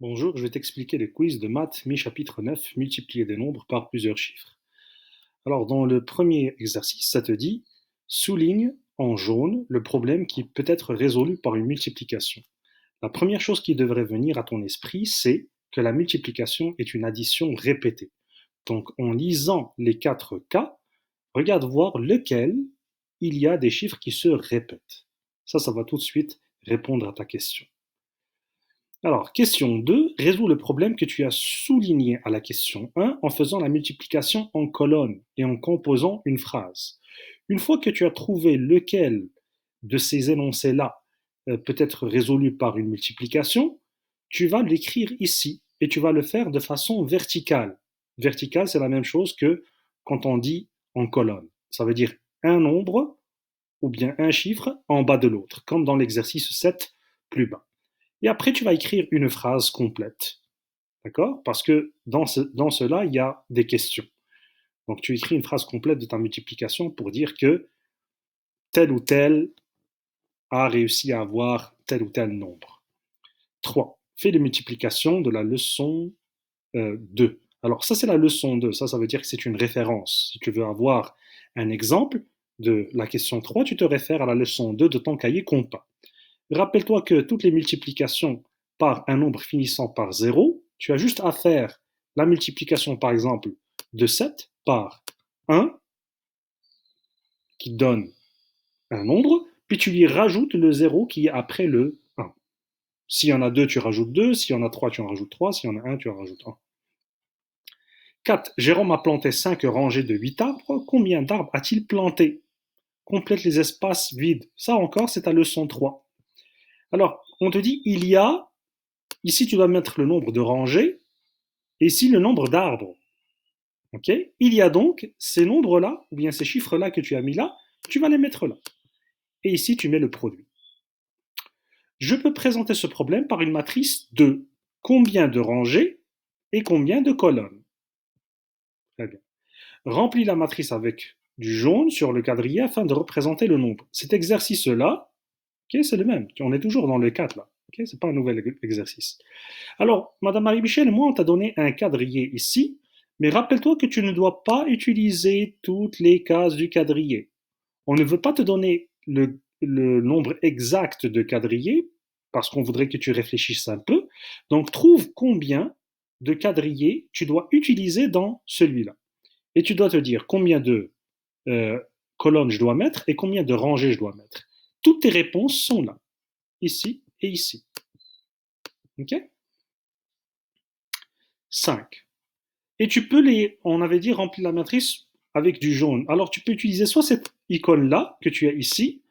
Bonjour, je vais t'expliquer le quiz de maths mi-chapitre 9, multiplier des nombres par plusieurs chiffres. Alors, dans le premier exercice, ça te dit souligne en jaune le problème qui peut être résolu par une multiplication. La première chose qui devrait venir à ton esprit, c'est que la multiplication est une addition répétée. Donc, en lisant les 4 cas, regarde voir lequel il y a des chiffres qui se répètent. Ça va tout de suite répondre à ta question. Alors, question 2, résous le problème que tu as souligné à la question 1 en faisant la multiplication en colonne et en composant une phrase. Une fois que tu as trouvé lequel de ces énoncés-là peut être résolu par une multiplication, tu vas l'écrire ici et tu vas le faire de façon verticale. Verticale, c'est la même chose que quand on dit en colonne. Ça veut dire un nombre ou bien un chiffre en bas de l'autre, comme dans l'exercice 7 plus bas. Et après, tu vas écrire une phrase complète. D'accord? Parce que dans cela, il y a des questions. Donc, tu écris une phrase complète de ta multiplication pour dire que tel ou tel a réussi à avoir tel ou tel nombre. 3. Fais les multiplications de la leçon 2. Alors, ça, c'est la leçon 2. Ça veut dire que c'est une référence. Si tu veux avoir un exemple de la question 3, tu te réfères à la leçon 2 de ton cahier compas. Rappelle-toi que toutes les multiplications par un nombre finissant par 0, tu as juste à faire la multiplication, par exemple, de 7 par 1, qui donne un nombre, puis tu lui rajoutes le 0 qui est après le 1. S'il y en a 2, tu rajoutes 2, s'il y en a 3, tu en rajoutes 3, s'il y en a 1, tu en rajoutes 1. 4. Jérôme a planté 5 rangées de 8 arbres. Combien d'arbres a-t-il planté? Complète les espaces vides. Ça encore, c'est ta leçon 3. Alors, on te dit, il y a. Ici, tu dois mettre le nombre de rangées et ici le nombre d'arbres. Ok? Il y a donc ces nombres-là, ou bien ces chiffres-là que tu as mis là, tu vas les mettre là. Et ici, tu mets le produit. Je peux présenter ce problème par une matrice de combien de rangées et combien de colonnes. Très bien. Remplis la matrice avec du jaune sur le quadrillé afin de représenter le nombre. Cet exercice-là, okay, c'est le même. On est toujours dans le 4 là. Okay, ce n'est pas un nouvel exercice. Alors, Madame Marie-Michel, moi, on t'a donné un quadrillé ici, mais rappelle-toi que tu ne dois pas utiliser toutes les cases du quadrillé. On ne veut pas te donner le nombre exact de quadrillés, parce qu'on voudrait que tu réfléchisses un peu. Donc, trouve combien de quadrillés tu dois utiliser dans celui-là. Et tu dois te dire combien de euh, colonnes je dois mettre et combien de rangées je dois mettre. Toutes tes réponses sont là, ici et ici. OK? 5. Et tu peux on avait dit, remplir la matrice avec du jaune. Alors tu peux utiliser soit cette icône-là que tu as ici,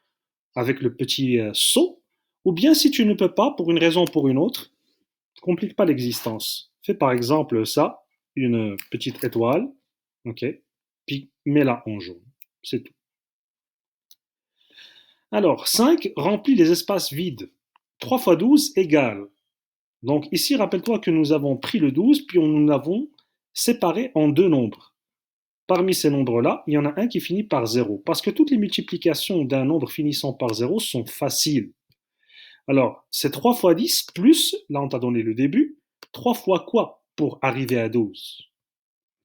avec le petit saut, ou bien si tu ne peux pas, pour une raison ou pour une autre, ne complique pas l'existence. Fais par exemple ça, une petite étoile, ok, puis mets-la en jaune. C'est tout. Alors, 5 remplit les espaces vides. 3 fois 12 égale. Donc ici, rappelle-toi que nous avons pris le 12, puis nous l'avons séparé en deux nombres. Parmi ces nombres-là, il y en a un qui finit par 0, parce que toutes les multiplications d'un nombre finissant par 0 sont faciles. Alors, c'est 3 fois 10 plus, là on t'a donné le début, 3 fois quoi pour arriver à 12?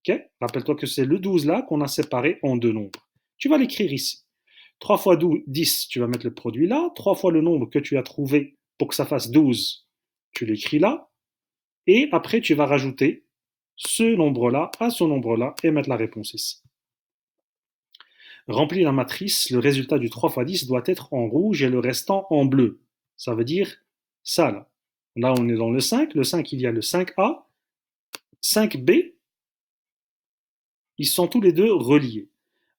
Okay? Rappelle-toi que c'est le 12 là qu'on a séparé en deux nombres. Tu vas l'écrire ici. 3 fois 10, tu vas mettre le produit là. 3 fois le nombre que tu as trouvé pour que ça fasse 12, tu l'écris là. Et après, tu vas rajouter ce nombre-là à ce nombre-là et mettre la réponse ici. Remplis la matrice, le résultat du 3 fois 10 doit être en rouge et le restant en bleu. Ça veut dire ça là. Là, on est dans le 5. Le 5, il y a le 5A, 5B. Ils sont tous les deux reliés.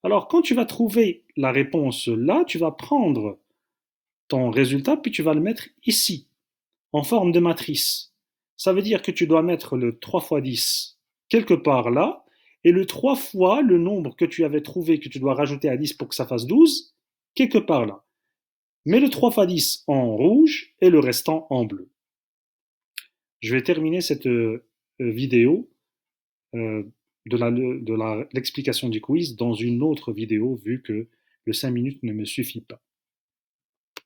Alors, quand tu vas trouver la réponse là, tu vas prendre ton résultat puis tu vas le mettre ici, en forme de matrice. Ça veut dire que tu dois mettre le 3 fois 10 quelque part là, et le 3 fois le nombre que tu avais trouvé que tu dois rajouter à 10 pour que ça fasse 12, quelque part là. Mets le 3 fois 10 en rouge et le restant en bleu. Je vais terminer cette vidéo euh, de l'explication du quiz dans une autre vidéo vu que le 5 minutes ne me suffit pas.